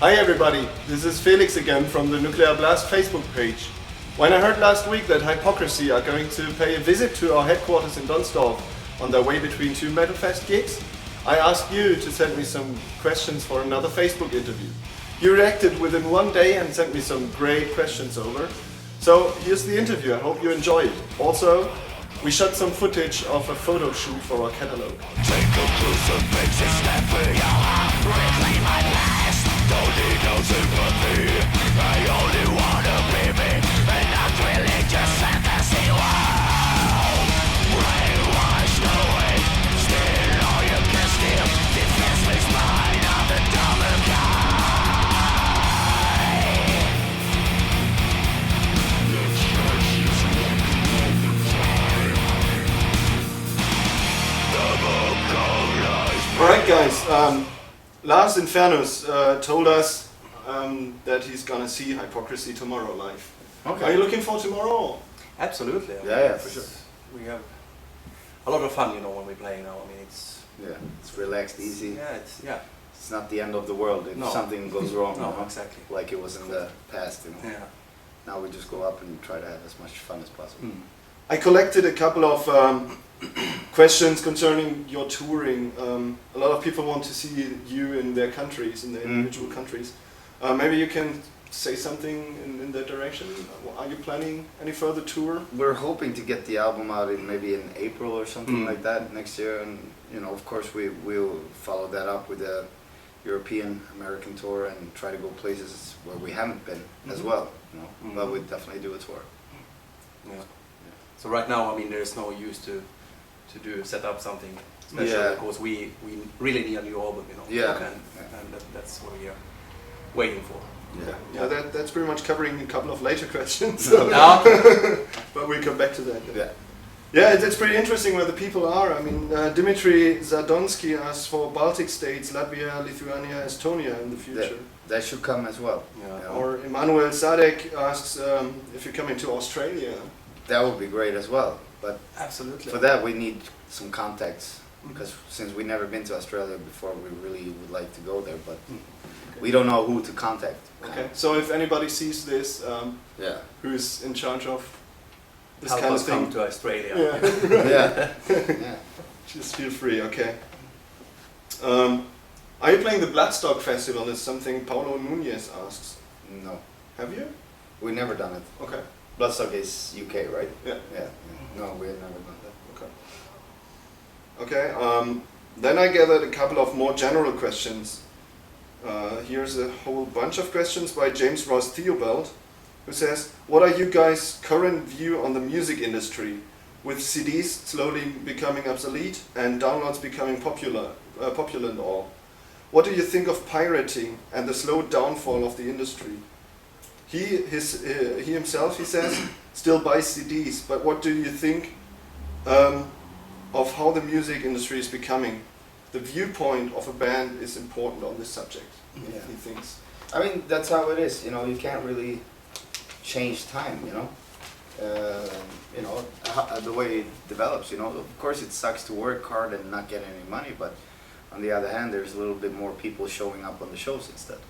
Hi everybody, this is Felix again from the Nuclear Blast Facebook page. When I heard last week that Hypocrisy are going to pay a visit to our headquarters in Dunsdorf on their way between two Metal Fest gigs, I asked you to send me some questions for another Facebook interview. You reacted within one day and sent me some great questions over. So here's the interview, I hope you enjoy it. Also, we shot some footage of a photo shoot for our catalog. Take a crucifix and snap for your heart. Reclaim my past. Don't need no sympathy. I only wanna be me, and not really just fantasy world. Brainwashed away. Still all you can steal. Defenseless mind of the dumber kind. The church is walking all the time. Alright guys, Lars Infernus told us that he's gonna see Hypocrisy tomorrow live. Okay. Are you looking for tomorrow? Absolutely. Yeah, for sure. We have a lot of fun, when we play now. I mean, It's relaxed, easy. yeah. It's not the end of the world if No. something goes wrong. No, you know? exactly. Like it was in the past. Yeah. Now we just go up and try to have as much fun as possible. I collected a couple of questions concerning your touring. A lot of people want to see you in their countries, in their individual countries. Maybe you can say something in that direction. Are you planning any further tour? We're hoping to get the album out maybe in April or something like that next year, and of course we'll follow that up with a European American tour and try to go places where we haven't been as well. But we'd definitely do a tour. Yeah. So right now, I mean, there's no use to set up something special because we really need a new album, Yeah. And that's what we are waiting for. Yeah, that's pretty much covering a couple of later questions. But we'll come back to that. Yeah, it's pretty interesting where the people are. I mean, Dmitry Zadonsky asks for Baltic States, Latvia, Lithuania, Estonia in the future. That should come as well. Yeah. Or Emmanuel Sadek asks if you're coming to Australia. That would be great as well. But Absolutely. for that we need some contacts, because since we've never been to Australia before, we really would like to go there, but we don't know who to contact. Okay. So if anybody sees this, Yeah. who's in charge of this Help kind of us thing, come to Australia. Yeah. Yeah. just feel free. Okay. Are you playing the Bloodstock Festival? Is something Paulo Nunez asks. No. Have you? We've never done it. Okay. Bloodstock is UK, right? Yeah. Yeah. No, we have never done that. Okay. Okay. Then I gathered a couple of more general questions. Here's a whole bunch of questions by James Ross Theobald, who says, "What are you guys' current view on the music industry, with CDs slowly becoming obsolete and downloads becoming popular and all? What do you think of pirating and the slow downfall of the industry? He himself, he says, still buys CDs, but what do you think of how the music industry is becoming? The viewpoint of a band is important on this subject," he thinks. I mean, that's how it is. You can't really change time. The way it develops. Of course, it sucks to work hard and not get any money, but on the other hand, there's a little bit more people showing up on the shows instead.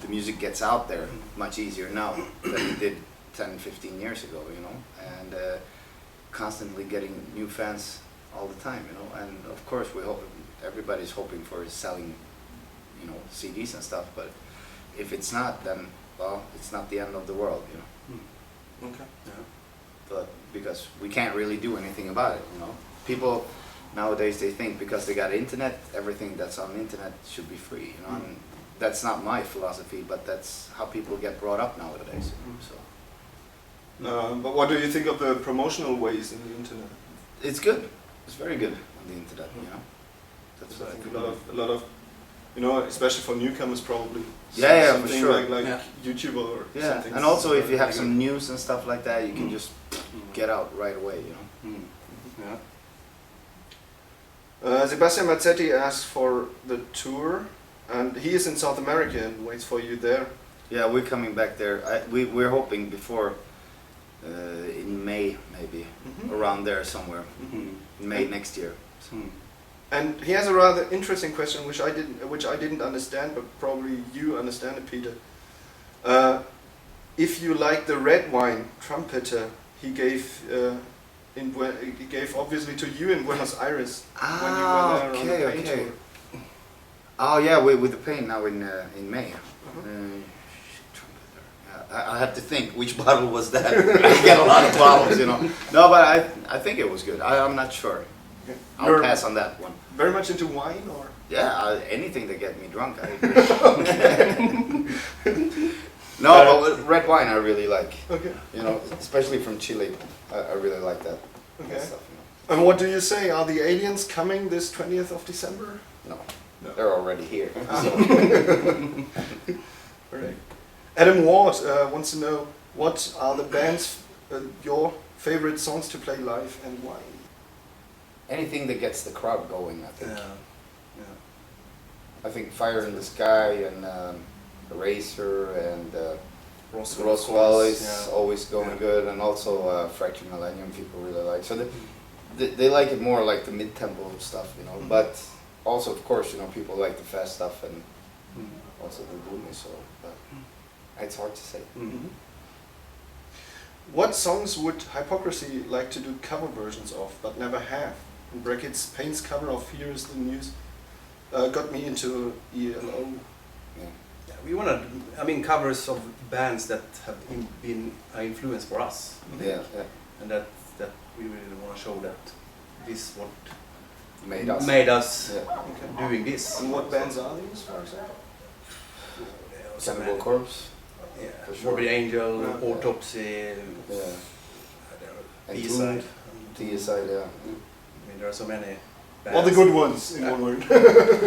The music gets out there much easier now than it did 10, 15 years ago. And constantly getting new fans all the time. And of course, everybody's hoping for selling, CDs and stuff. But if it's not, then it's not the end of the world. Okay. Yeah. But because we can't really do anything about it. People nowadays, they think because they got internet, everything that's on the internet should be free. And that's not my philosophy, but that's how people get brought up nowadays. So. But what do you think of the promotional ways in the internet? It's good. It's very good on the internet. That's I think a lot of, especially for newcomers, probably. Yeah, for something sure. like YouTube or something. And also if you have some news and stuff like that, you can just get out right away. Yeah. Sebastian Mazzetti asks for the tour, and he is in South America and waits for you there. Yeah, we're coming back there. We're hoping before in May, maybe around there somewhere. May next year. So. And he has a rather interesting question, which I didn't understand, but probably you understand it, Peter. If you like the red wine trumpeter he gave he gave obviously to you in Buenos Aires when you went there on the paint tour. Oh yeah, with the paint now in May. I have to think which bottle was that. I got a lot of bottles, you know. No, but I think it was good. I'm not sure. Okay. I'll pass on that one. Very much into wine, or? Yeah, anything to get me drunk. I No, but with red wine I really like. Okay. You know, especially from Chile. I really like that. Okay. That stuff, you And what do you say? Are the aliens coming this 20th of December? know. No. They're already here. Alright. Adam Ward wants to know, what are the bands, your favorite songs to play live, and why? Anything that gets the crowd going, I think. Yeah. I think Fire in the Sky and Eraser and Roswell is always going good, and also Fractured Millennium people really like. So they like it more like the mid-tempo stuff, you know. But also, of course, you know, people like the fast stuff and also the gloomy. So it's hard to say. Mm-hmm. What songs would Hypocrisy like to do cover versions of, but never have? In brackets, Payne's cover of Here Is the News got me into ELO. Yeah. Yeah, we want to, I mean, covers of bands that have been an influence for us. Yeah, And that we really want to show that this what made us. us Okay. doing this. And what bands are these, for example? Cannibal Corpse. Yeah, For sure. Morbid Angel, Yeah. Autopsy, Yeah. And B-side. T-side, yeah. I mean, there are so many bands. All the good ones, in one word.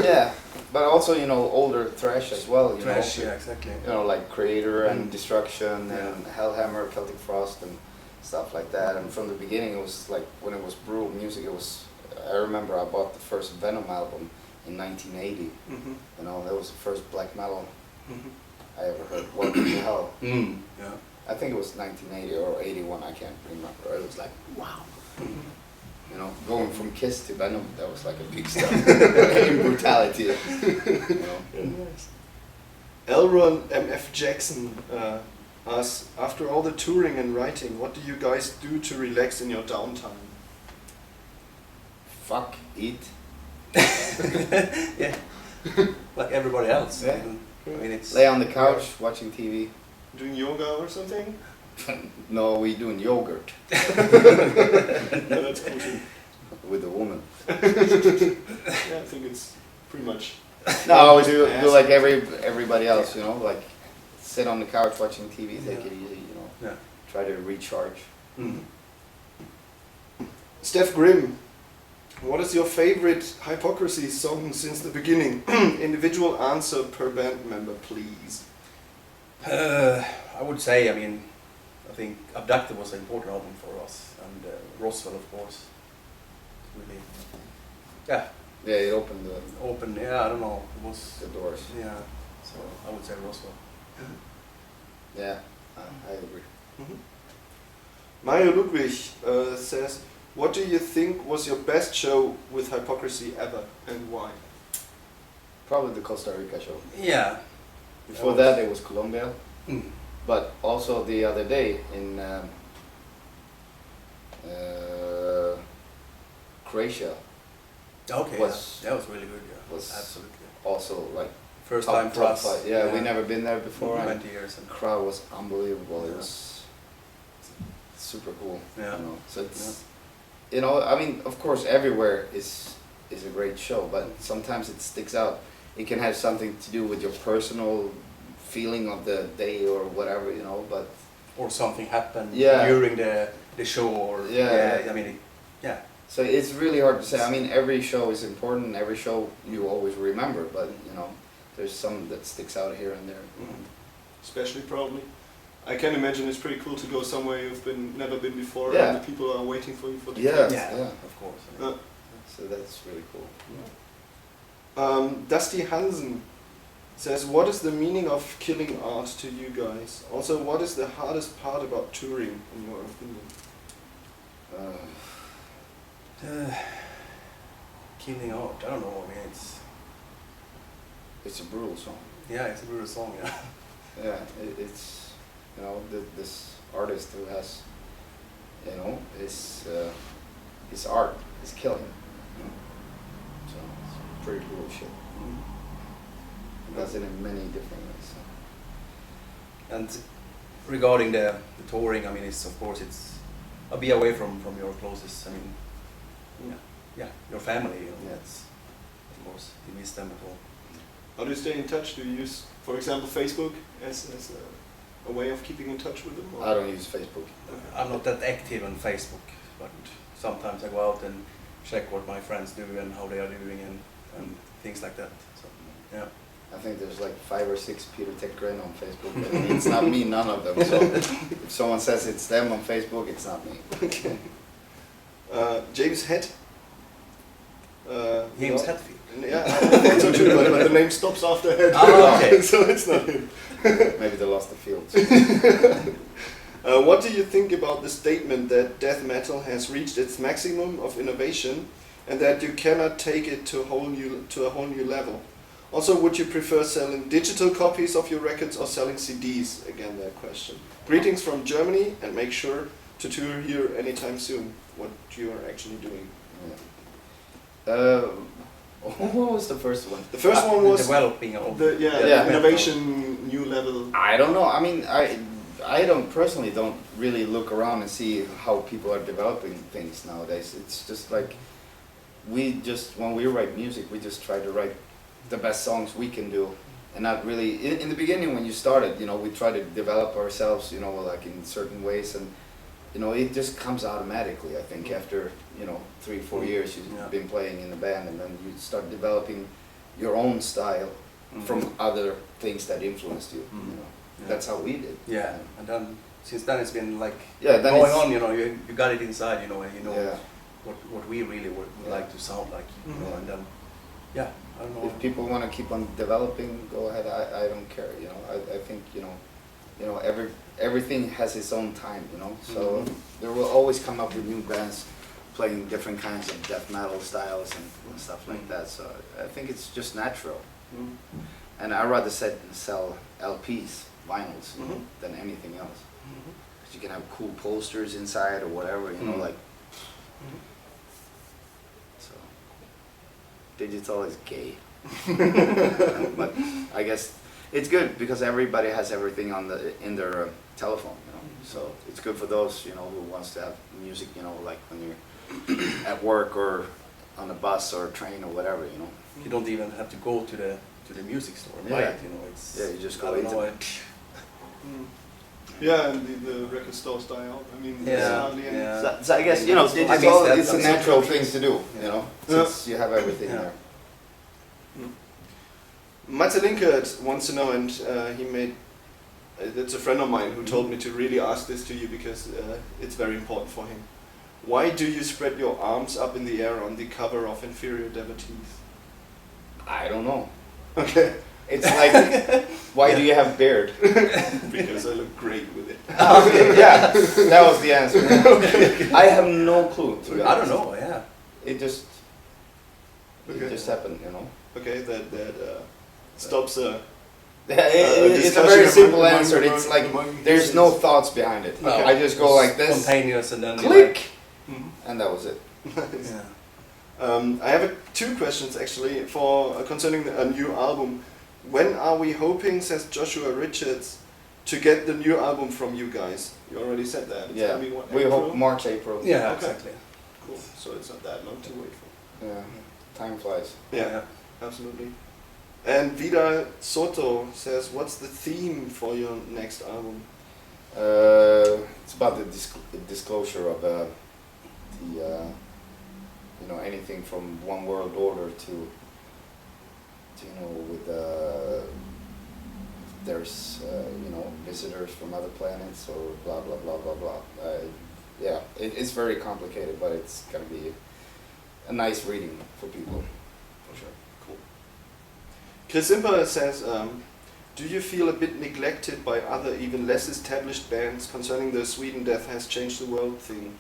Yeah, but also, you know, older thrash as well. You Trash, know, yeah, exactly. You know, like Creator and Destruction Yeah. and Hellhammer, Celtic Frost and stuff like that. And from the beginning, it was like, when it was brutal music, it was, I remember I bought the first Venom album in 1980. Mm-hmm. You know, that was the first black metal Mm-hmm. I ever heard. Welcome to Hell. Yeah. I think it was 1980 or 81, I can't remember. It was like, wow. You know, going from Kiss to Venom, that was like a big step in brutality. You know. Elron MF Jackson asks, after all the touring and writing, what do you guys do to relax in your downtime? Fuck, eat. Yeah. Like everybody else. Yeah. I mean, it's Lay on the couch, watching TV. Doing yoga or something? No, we doing yogurt No, that's cool too. with a woman. Yeah, I think it's pretty much. No, we do like everybody else, you know, like sit on the couch watching TV, take it easy, you know, Yeah. try to recharge. Mhm. Steph Grimm, what is your favorite Hypocrisy song since the beginning? Individual answer per band member, please. I would say, I mean, I think Abducted was an important album for us, and Roswell, of course. Really, yeah, Yeah, it opened open. Yeah, I don't know. It was. the doors. Yeah, so I would say Roswell. Yeah, I agree. Mario Ludwig says, what do you think was your best show with Hypocrisy ever, and why? Probably the Costa Rica show. Yeah. Before that, it was Colombia, Mm. but also the other day in Croatia Okay. Was- yeah. That was really good. Yeah. was Absolutely. also like First top- time for top us. five. Yeah, we never been there before. And 20 years. And the crowd was unbelievable. It Yeah. was super cool. Yeah. You know, so it's you know, I mean, of course, everywhere is a great show, but sometimes it sticks out. It can have something to do with your personal feeling of the day or whatever, you know. But Or something happened Yeah. during the show, or Yeah. I mean, yeah. so it's really hard to say. I mean, every show is important. Every show you always remember, but you know, there's some that sticks out here and there. Especially probably. I can imagine it's pretty cool to go somewhere you've never been before, Yeah. and the people are waiting for you for the Yeah. Yeah. Of course. I mean, So that's really cool. Dusty Hansen says, what is the meaning of killing art to you guys? Also, what is the hardest part about touring, in your opinion? Killing Art. I don't know. I mean, It's a brutal song. it's a brutal song. Yeah. Yeah, it's, you know, this artist who has, you know, his art is killing. You know? So it's pretty cool shit. He does it in many different ways. So. And regarding the touring, I mean, it's of course I'll be away from your closest. I mean, yeah, your family. You know, Yeah. that's of course you miss them at all. How do you stay in touch? Do you use, for example, Facebook as a way of keeping in touch with them? Or? I don't use Facebook. I'm not that active on Facebook, but sometimes I go out and check what my friends do and how they are doing and things like that. So yeah. I think there's like 5 or 6 Peter Tekgren on Facebook, but it's not me, none of them. So if someone says it's them on Facebook, it's not me. Okay. James Head. James well, Hetfield. Yeah, I think so too, but the name stops after Head. Oh, okay. So it's not him. Maybe they lost the field. What do you think about the statement that death metal has reached its maximum of innovation and that you cannot take it to a whole new level? Also, would you prefer selling digital copies of your records or selling CDs? Again, that question. Greetings from Germany, and make sure to tour here anytime soon. What you are actually doing. What was the first one? The first one was developing of the innovation, new level. I don't know. I mean, I don't personally don't really look around and see how people are developing things nowadays. It's just like when we write music, we just try to write the best songs we can do, and not really. In the beginning, when you started, you know, we try to develop ourselves, you know, like in certain ways, and you know, it just comes automatically. I think after 3, 4 years, you've been playing in the band, and then you start developing your own style from other things that influenced you. You know, that's how we did. Yeah, and then since then it's been like then going on. You know, you got it inside. You know, and you know Yeah. what we really would like to sound like. You know, and then I don't know. If people want to keep on developing, go ahead. I don't care. You know, I think everything has its own time. You know, so there will always come up with new bands playing different kinds of death metal styles and stuff like that. So I think it's just natural. And I rather sell LPs, vinyls, than anything else. Because you can have cool posters inside or whatever. You know, like. Digital is gay. But I guess it's good because everybody has everything in their telephone, you know. So it's good for those, who wants to have music, like when you're at work or on a bus or a train or whatever, You don't even have to go to the music store and buy it, It's you just go I don't into know, it. Yeah, and the record stores die out. I mean, it's hardly any. So I guess digital it's a natural thing to do, since you have everything there. Mats Linkert wants to know, and he made. It's a friend of mine who told me to really ask this to you because it's very important for him. Why do you spread your arms up in the air on the cover of Inferior Devotees? I don't know. Okay. It's like, why do you have beard? Because I look great with it. Okay, yeah, that was the answer. I have no clue. To be I don't know. Yeah. It just happened, Okay, that stops a. It's a very simple answer. It's like there's no thoughts behind it. No. I just go like this, spontaneous, and then click, and that was it. Nice. Yeah. I have 2 questions actually for concerning a new album. When are we hoping, says Joshua Richards, to get the new album from you guys? You already said that. It's gonna be what, we April? hope March, April. Yeah, Okay. exactly. Cool. So it's not that long to wait for. Yeah, time flies. Yeah, absolutely. And Vida Soto says, what's the theme for your next album? It's about the disclosure of anything from one world order to with there's visitors from other planets or blah blah blah blah blah. It's very complicated, but it's gonna be a nice reading for people. For sure. Cool. Chris Imper says, do you feel a bit neglected by other, even less established bands concerning the Sweden Death Has Changed the World thing?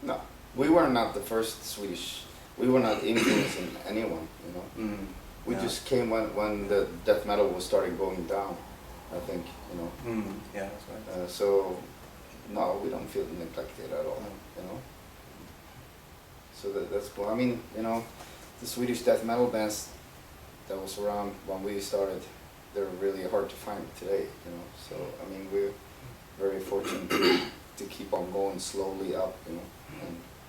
No, we were not the first Swedish we were not influencing anyone, you know. We Yeah. just came when the death metal was starting going down, I think, you know. Yeah, that's right. So no, we don't feel neglected at all, you know. So that's cool. I mean, you know, the Swedish death metal bands that was around when we started, they're really hard to find today, you know. So I mean, we're very fortunate to keep on going slowly up, you know.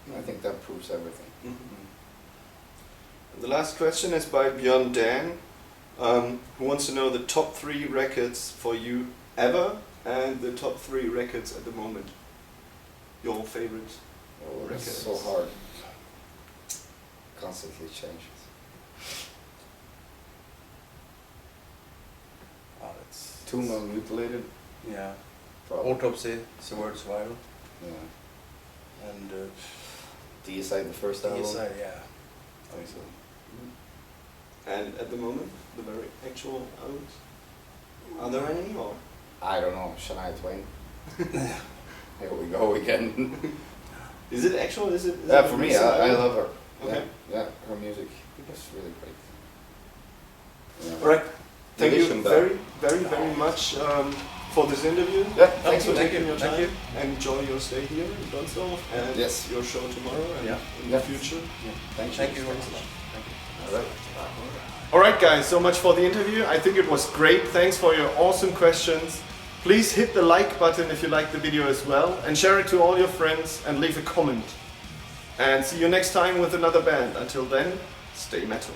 And I think that proves everything. The last question is by Björn Dan, who wants to know the top 3 records for you ever and the top 3 records at the moment. Your favorite Oh, records. it's so hard. Constantly changes. It's Tomb of Mutilated, yeah. probably. Autopsy, it's a word survival, Yeah. and DSI, the first album. DSI, yeah. I think so. And at the moment, the very actual albums. Are there any or? I don't know, Shania Twain. Here we go again. Is it actual? Is it Yeah, a for me, recent I album? love her. Okay. Yeah, her music is really great. Yeah. All right. Thank you Addition, very much for this interview. Yeah, Thanks for Thank taking you, your thank time. you. Enjoy your stay here in Dunsdorf and Yes. your show tomorrow and Yeah. in Yeah. the future. Thank you. Thank you very much. Thank you. All right. All right, guys, so much for the interview. I think it was great. Thanks for your awesome questions. Please hit the like button if you liked the video as well, and share it to all your friends and leave a comment. And see you next time with another band. Until then, stay metal.